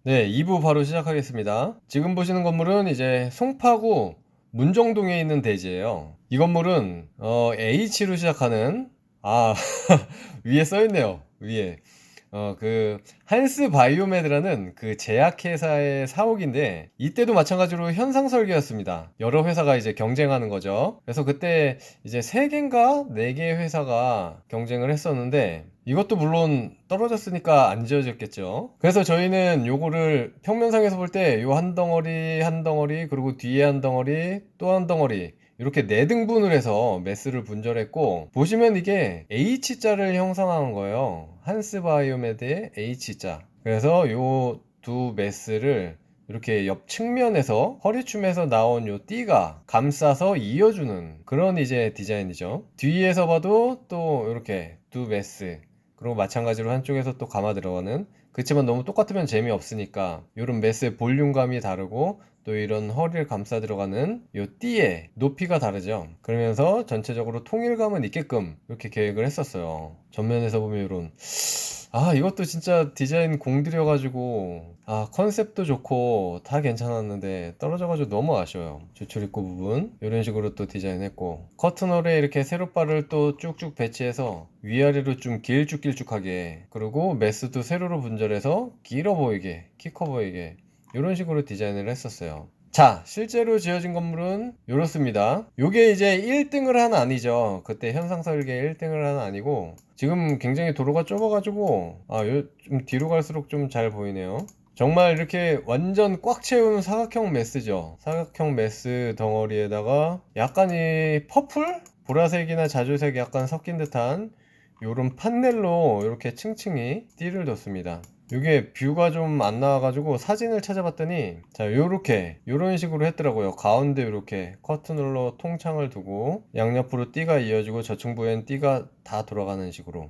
네, 2부 바로 시작하겠습니다. 지금 보시는 건물은 이제 송파구 문정동에 있는 대지예요. 이 건물은 H로 시작하는 아 위에 써 있네요. 위에 그 한스 바이오메드라는 그 제약회사의 사옥인데 이때도 마찬가지로 현상 설계였습니다. 여러 회사가 이제 경쟁하는 거죠. 그래서 그때 이제 3개인가 4개 회사가 경쟁을 했었는데 이것도 물론 떨어졌으니까 안 지어졌겠죠. 그래서 저희는 요거를 평면상에서 볼 때 요 한 덩어리 한 덩어리 그리고 뒤에 한 덩어리 또 한 덩어리 이렇게 4등분을 해서 매스를 분절했고 보시면 이게 H자를 형성하는 거예요. 한스바이오메드의 H자. 그래서 요 두 매스를 이렇게 옆 측면에서 허리춤에서 나온 요 띠가 감싸서 이어주는 그런 이제 디자인이죠. 뒤에서 봐도 또 이렇게 두 매스 그리고 마찬가지로 한쪽에서 또 감아 들어가는 그렇지만 너무 똑같으면 재미없으니까 이런 매스의 볼륨감이 다르고 또 이런 허리를 감싸 들어가는 이 띠의 높이가 다르죠. 그러면서 전체적으로 통일감은 있게끔 이렇게 계획을 했었어요. 전면에서 보면 이런 이것도 진짜 디자인 공들여가지고 컨셉도 좋고 다 괜찮았는데 떨어져가지고 너무 아쉬워요. 주출 입구 부분 이런 식으로 또 디자인했고 커튼홀에 이렇게 세로바를 또 쭉쭉 배치해서 위아래로 좀 길쭉길쭉하게 그리고 메스도 세로로 분절해서 길어 보이게 키 커 보이게 이런 식으로 디자인을 했었어요. 자, 실제로 지어진 건물은 이렇습니다. 요게 이제 1등을 한 아니죠. 그때 현상설계 1등을 한 아니고 지금 굉장히 도로가 좁아가지고 좀 뒤로 갈수록 좀 잘 보이네요. 정말 이렇게 완전 꽉 채운 사각형 메스죠. 사각형 메스 덩어리에다가 약간 이 퍼플? 보라색이나 자주색이 약간 섞인 듯한 요런 판넬로 이렇게 층층이 띠를 뒀습니다. 이게 뷰가 좀 안 나와가지고 사진을 찾아봤더니 자 요렇게 요런 식으로 했더라고요. 가운데 이렇게 커튼홀로 통창을 두고 양옆으로 띠가 이어지고 저층부엔 띠가 다 돌아가는 식으로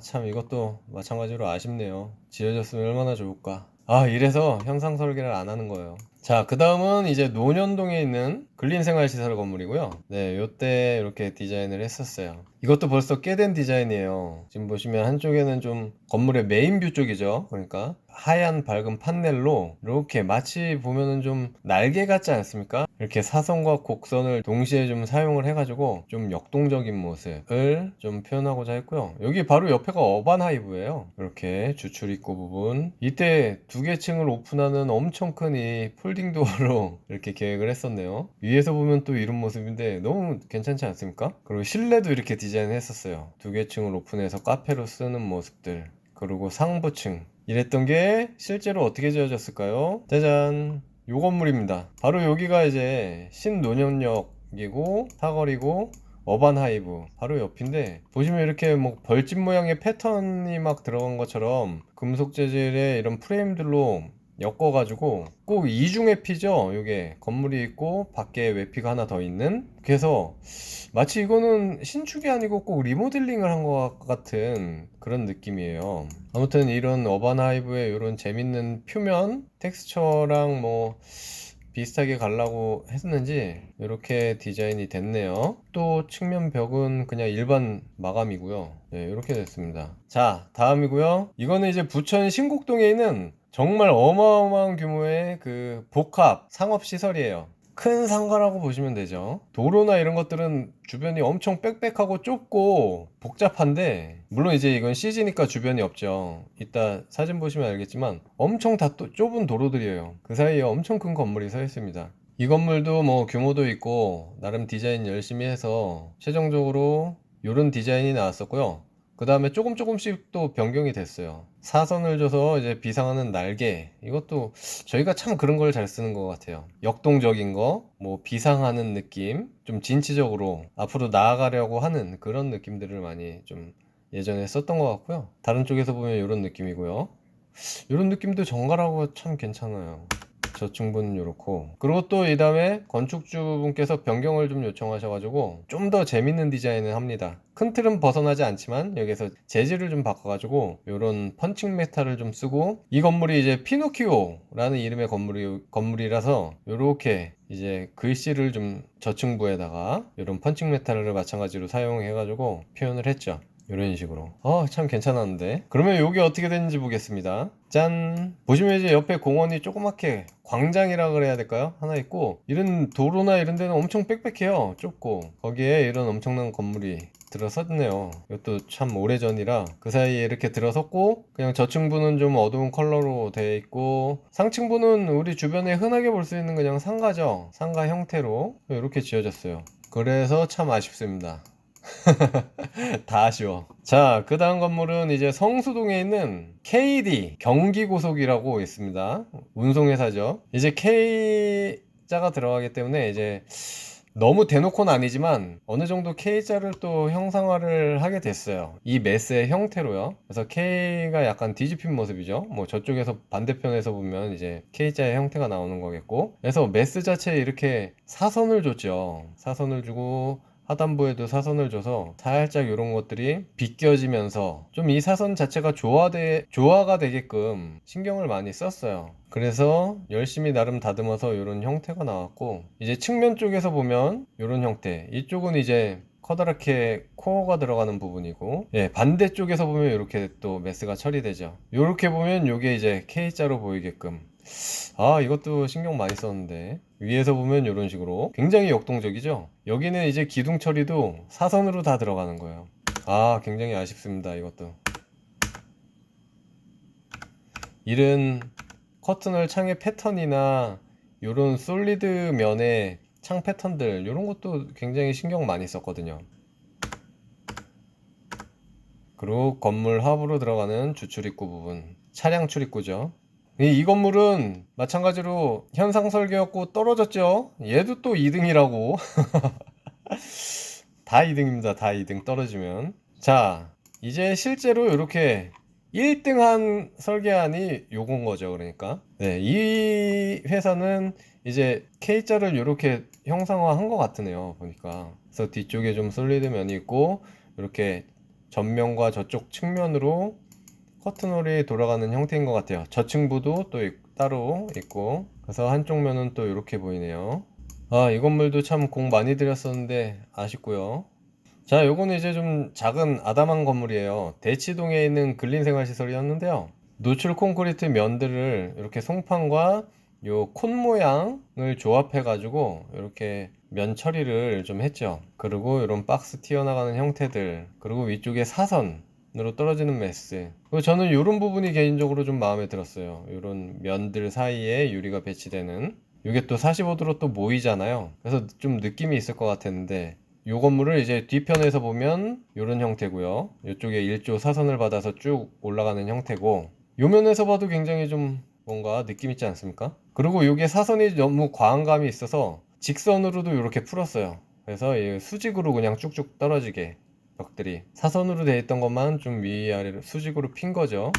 참 이것도 마찬가지로 아쉽네요. 지어졌으면 얼마나 좋을까. 이래서 형상 설계를 안 하는 거예요. 자, 그 다음은 이제 논현동에 있는 근린생활시설 건물이고요. 네, 요때 이렇게 디자인을 했었어요. 이것도 벌써 꽤 된 디자인이에요. 지금 보시면 한쪽에는 좀 건물의 메인뷰 쪽이죠. 그러니까 하얀 밝은 판넬로 이렇게 마치 보면은 좀 날개 같지 않습니까? 이렇게 사선과 곡선을 동시에 좀 사용을 해가지고 좀 역동적인 모습을 좀 표현하고자 했고요. 여기 바로 옆에가 어반하이브예요. 이렇게 주출 입구 부분. 이때 2개 층을 오픈하는 엄청 큰 이 폴딩 도어로 이렇게 계획을 했었네요. 위에서 보면 또 이런 모습인데 너무 괜찮지 않습니까? 그리고 실내도 이렇게 디자인했었어요. 2개 층을 오픈해서 카페로 쓰는 모습들. 그리고 상부층. 이랬던 게 실제로 어떻게 지어졌을까요? 짜잔! 요 건물입니다. 바로 여기가 이제 신논현역이고 사거리고 어반하이브 바로 옆인데 보시면 이렇게 뭐 벌집 모양의 패턴이 막 들어간 것처럼 금속 재질의 이런 프레임들로 엮어가지고 꼭 이중의 피죠. 요게 건물이 있고 밖에 외피가 하나 더 있는 그래서 마치 이거는 신축이 아니고 꼭 리모델링을 한 것 같은 그런 느낌이에요. 아무튼 이런 어반 하이브의 이런 재밌는 표면 텍스처랑 뭐 비슷하게 가려고 했는지 이렇게 디자인이 됐네요. 또 측면 벽은 그냥 일반 마감이고요. 네, 이렇게 됐습니다. 자, 다음이고요. 이거는 이제 부천 신곡동에 있는 정말 어마어마한 규모의 그 복합 상업시설이에요. 큰 상가라고 보시면 되죠. 도로나 이런 것들은 주변이 엄청 빽빽하고 좁고 복잡한데 물론 이제 이건 CG니까 주변이 없죠. 이따 사진 보시면 알겠지만 엄청 다 또 좁은 도로들이에요. 그 사이에 엄청 큰 건물이 서 있습니다. 이 건물도 뭐 규모도 있고 나름 디자인 열심히 해서 최종적으로 이런 디자인이 나왔었고요. 그 다음에 조금씩 또 변경이 됐어요. 사선을 줘서 이제 비상하는 날개. 이것도 저희가 참 그런 걸 잘 쓰는 것 같아요. 역동적인 거, 뭐 비상하는 느낌, 좀 진취적으로 앞으로 나아가려고 하는 그런 느낌들을 많이 좀 예전에 썼던 것 같고요. 다른 쪽에서 보면 이런 느낌이고요. 이런 느낌도 정갈하고 참 괜찮아요. 저층부는 이렇고 그리고 또 이 다음에 건축주분께서 변경을 좀 요청하셔가지고 좀 더 재밌는 디자인을 합니다. 큰 틀은 벗어나지 않지만 여기서 재질을 좀 바꿔가지고 이런 펀칭 메탈을 좀 쓰고 이 건물이 이제 피노키오라는 이름의 건물이라서 이렇게 이제 글씨를 좀 저층부에다가 이런 펀칭 메탈을 마찬가지로 사용해가지고 표현을 했죠. 이런 식으로. 참 괜찮았는데. 그러면 요게 어떻게 되는지 보겠습니다. 짠! 보시면 이제 옆에 공원이 조그맣게 광장이라 그래야 될까요? 하나 있고, 이런 도로나 이런 데는 엄청 빽빽해요. 좁고. 거기에 이런 엄청난 건물이 들어섰네요. 이것도 참 오래전이라 그 사이에 이렇게 들어섰고, 그냥 저층부는 좀 어두운 컬러로 되어 있고, 상층부는 우리 주변에 흔하게 볼 수 있는 그냥 상가죠. 상가 형태로 이렇게 지어졌어요. 그래서 참 아쉽습니다. 다 아쉬워. 자, 그 다음 건물은 이제 성수동에 있는 KD 경기고속이라고 있습니다. 운송회사죠. 이제 K자가 들어가기 때문에 이제 너무 대놓고는 아니지만 어느 정도 K자를 또 형상화를 하게 됐어요. 이 매스의 형태로요. 그래서 K가 약간 뒤집힌 모습이죠. 뭐 저쪽에서 반대편에서 보면 이제 K자의 형태가 나오는 거겠고. 그래서 매스 자체에 이렇게 사선을 줬죠. 사선을 주고 하단부에도 사선을 줘서 살짝 이런 것들이 비껴지면서 좀 이 사선 자체가 조화가 되게끔 신경을 많이 썼어요. 그래서 열심히 나름 다듬어서 이런 형태가 나왔고, 이제 측면 쪽에서 보면 이런 형태, 이쪽은 이제 커다랗게 코어가 들어가는 부분이고, 예, 반대쪽에서 보면 이렇게 또 메스가 처리되죠. 이렇게 보면 이게 이제 K자로 보이게끔. 이것도 신경 많이 썼는데, 위에서 보면 이런 식으로 굉장히 역동적이죠. 여기는 이제 기둥 처리도 사선으로 다 들어가는 거예요. 굉장히 아쉽습니다. 이것도 이런 커튼홀 창의 패턴이나 이런 솔리드 면의 창 패턴들, 이런 것도 굉장히 신경 많이 썼거든요. 그리고 건물 하부로 들어가는 주출입구 부분, 차량 출입구죠. 이 건물은 마찬가지로 현상 설계였고 떨어졌죠. 얘도 또 2등이라고. 다 2등입니다. 다 2등 떨어지면. 자, 이제 실제로 이렇게 1등한 설계안이 요건 거죠. 그러니까. 네, 이 회사는 이제 K자를 이렇게 형상화한 것 같으네요. 보니까. 그래서 뒤쪽에 좀 솔리드 면이 있고, 이렇게 전면과 저쪽 측면으로 커튼홀이 돌아가는 형태인 것 같아요. 저층부도 또 따로 있고, 그래서 한쪽 면은 또 이렇게 보이네요. 이 건물도 참 공 많이 들였었는데 아쉽고요. 자, 요거는 이제 좀 작은 아담한 건물이에요. 대치동에 있는 근린생활시설이었는데요. 노출 콘크리트 면들을 이렇게 송판과 요 콘 모양을 조합해 가지고 이렇게 면 처리를 좀 했죠. 그리고 이런 박스 튀어나가는 형태들, 그리고 위쪽에 사선으로 떨어지는 메스. 그리고 저는 이런 부분이 개인적으로 좀 마음에 들었어요. 이런 면들 사이에 유리가 배치되는. 이게 또 45도로 또 모이잖아요. 그래서 좀 느낌이 있을 것 같았는데, 요 건물을 이제 뒤편에서 보면 이런 형태고요. 이쪽에 1조 사선을 받아서 쭉 올라가는 형태고, 요 면에서 봐도 굉장히 좀 뭔가 느낌 있지 않습니까? 그리고 이게 사선이 너무 과한 감이 있어서 직선으로도 이렇게 풀었어요. 그래서 이 수직으로 그냥 쭉쭉 떨어지게 벽들이 사선으로 되어 있던 것만 좀 위아래로 수직으로 핀 거죠.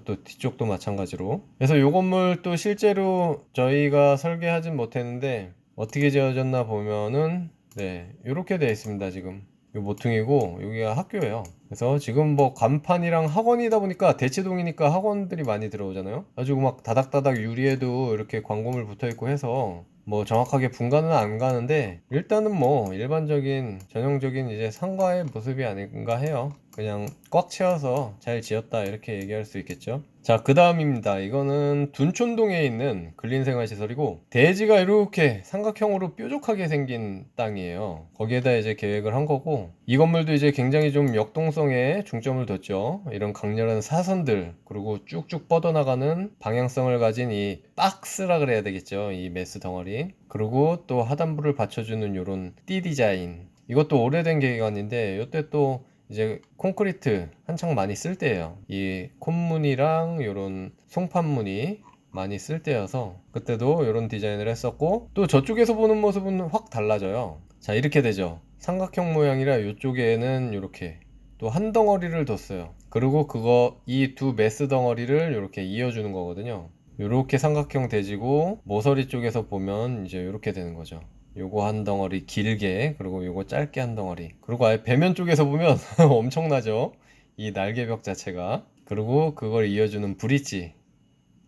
또 뒤쪽도 마찬가지로. 그래서 요 건물 또 실제로 저희가 설계하진 못했는데 어떻게 지어졌나 보면은 네, 이렇게 되어 있습니다. 지금 요 모퉁이고 여기가 학교예요. 그래서 지금 뭐 간판이랑 학원이다 보니까 대치동이니까 학원들이 많이 들어오잖아요. 가지고 막 다닥다닥 유리에도 이렇게 광고물 붙어 있고 해서 뭐 정확하게 분간은 안 가는데 일단은 뭐 일반적인 전형적인 이제 상가의 모습이 아닌가 해요. 그냥 꽉 채워서 잘 지었다 이렇게 얘기할 수 있겠죠. 자, 그 다음입니다. 이거는 둔촌동에 있는 근린생활시설이고 대지가 이렇게 삼각형으로 뾰족하게 생긴 땅이에요. 거기에다 이제 계획을 한 거고, 이 건물도 이제 굉장히 좀 역동성에 중점을 뒀죠. 이런 강렬한 사선들, 그리고 쭉쭉 뻗어나가는 방향성을 가진 이 박스라 그래야 되겠죠. 이 메스 덩어리, 그리고 또 하단부를 받쳐주는 이런 띠 디자인. 이것도 오래된 계획안인데 이때 또 이제 콘크리트 한창 많이 쓸 때예요. 이 콘무늬랑 요런 송판무늬 많이 쓸 때여서 그때도 이런 디자인을 했었고, 또 저쪽에서 보는 모습은 확 달라져요. 자, 이렇게 되죠. 삼각형 모양이라 이쪽에는 이렇게 또 한 덩어리를 뒀어요. 그리고 그거 이 두 메스 덩어리를 이렇게 이어주는 거거든요. 이렇게 삼각형 대지고 모서리 쪽에서 보면 이제 이렇게 되는 거죠. 요거 한 덩어리 길게, 그리고 요거 짧게 한 덩어리, 그리고 아예 배면 쪽에서 보면 엄청나죠, 이 날개벽 자체가. 그리고 그걸 이어주는 브릿지,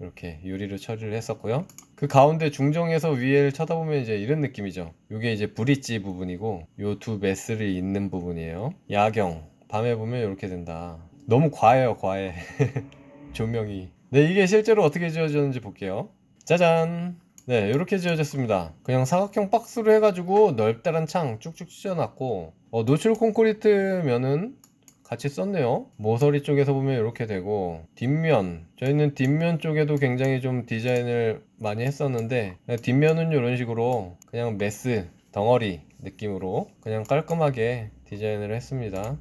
이렇게 유리로 처리를 했었고요. 그 가운데 중정에서 위를 쳐다보면 이제 이런 느낌이죠. 요게 이제 브릿지 부분이고 요 두 메스를 잇는 부분이에요. 야경 밤에 보면 이렇게 된다. 너무 과해요, 과해. 조명이. 네, 이게 실제로 어떻게 지어졌는지 볼게요. 짜잔. 네, 이렇게 지어졌습니다. 그냥 사각형 박스로 해가지고 넓다란 창 쭉쭉 찢어놨고, 노출 콘크리트면은 같이 썼네요. 모서리 쪽에서 보면 이렇게 되고, 뒷면, 저희는 뒷면 쪽에도 굉장히 좀 디자인을 많이 했었는데, 뒷면은 이런 식으로 그냥 메스 덩어리 느낌으로 그냥 깔끔하게 디자인을 했습니다.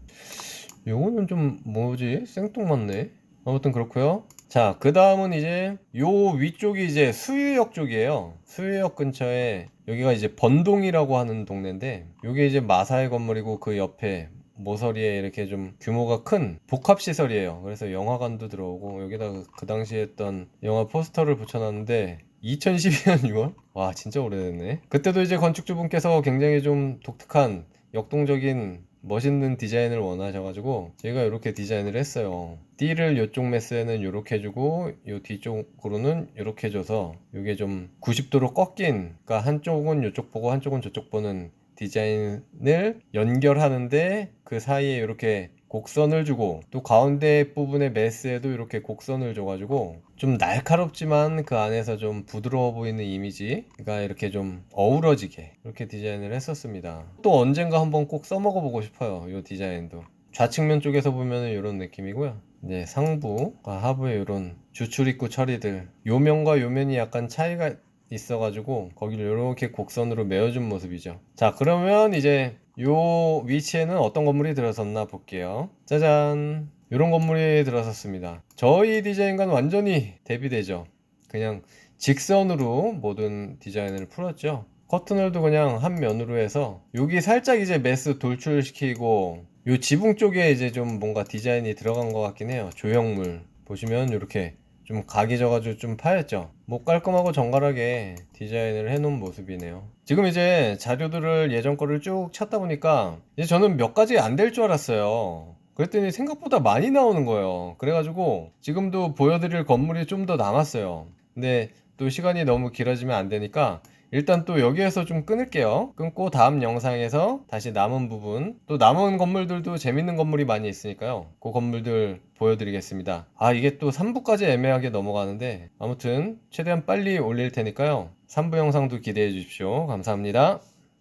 요거는 좀 뭐지? 생뚱맞네. 아무튼 그렇고요. 자, 그 다음은 이제 요 위쪽이 이제 수유역 쪽이에요. 수유역 근처에 여기가 이제 번동이라고 하는 동네인데, 요게 이제 마사의 건물이고 그 옆에 모서리에 이렇게 좀 규모가 큰 복합시설이에요. 그래서 영화관도 들어오고, 여기다가 그 당시에 했던 영화 포스터를 붙여놨는데 2012년 6월? 와, 진짜 오래됐네. 그때도 이제 건축주분께서 굉장히 좀 독특한 역동적인 멋있는 디자인을 원하셔가지고 제가 이렇게 디자인을 했어요. 띠를 이쪽 메스에는 이렇게 해주고 이 뒤쪽으로는 이렇게 해줘서 이게 좀 90도로 꺾인, 그러니까 한쪽은 이쪽 보고 한쪽은 저쪽 보는 디자인을 연결하는데 그 사이에 이렇게 곡선을 주고, 또 가운데 부분의 메스에도 이렇게 곡선을 줘가지고 좀 날카롭지만 그 안에서 좀 부드러워 보이는 이미지가 이렇게 좀 어우러지게 이렇게 디자인을 했었습니다. 또 언젠가 한번 꼭 써먹어 보고 싶어요, 이 디자인도. 좌측면 쪽에서 보면 이런 느낌이고요. 이제 상부와 하부의 이런 주출 입구 처리들, 요면과 요면이 약간 차이가 있어가지고 거기를 이렇게 곡선으로 메어준 모습이죠. 자, 그러면 이제 요 위치에는 어떤 건물이 들어섰나 볼게요. 짜잔, 이런 건물이 들어섰습니다. 저희 디자인과는 완전히 대비되죠. 그냥 직선으로 모든 디자인을 풀었죠. 커튼홀도 그냥 한 면으로 해서 여기 살짝 이제 메스 돌출시키고, 요 지붕 쪽에 이제 좀 뭔가 디자인이 들어간 것 같긴 해요. 조형물 보시면 이렇게 좀 각이 져가지고 좀 파였죠. 뭐 깔끔하고 정갈하게 디자인을 해놓은 모습이네요. 지금 이제 자료들을 예전 거를 쭉 찾다 보니까 이제 저는 몇 가지 안 될 줄 알았어요. 그랬더니 생각보다 많이 나오는 거예요. 그래가지고 지금도 보여드릴 건물이 좀 더 남았어요. 근데 또 시간이 너무 길어지면 안 되니까 일단 또 여기에서 좀 끊을게요. 끊고 다음 영상에서 다시 남은 부분, 또 남은 건물들도 재밌는 건물이 많이 있으니까요. 그 건물들 보여드리겠습니다. 아, 이게 또 3부까지 애매하게 넘어가는데 아무튼 최대한 빨리 올릴 테니까요. 3부 영상도 기대해 주십시오. 감사합니다.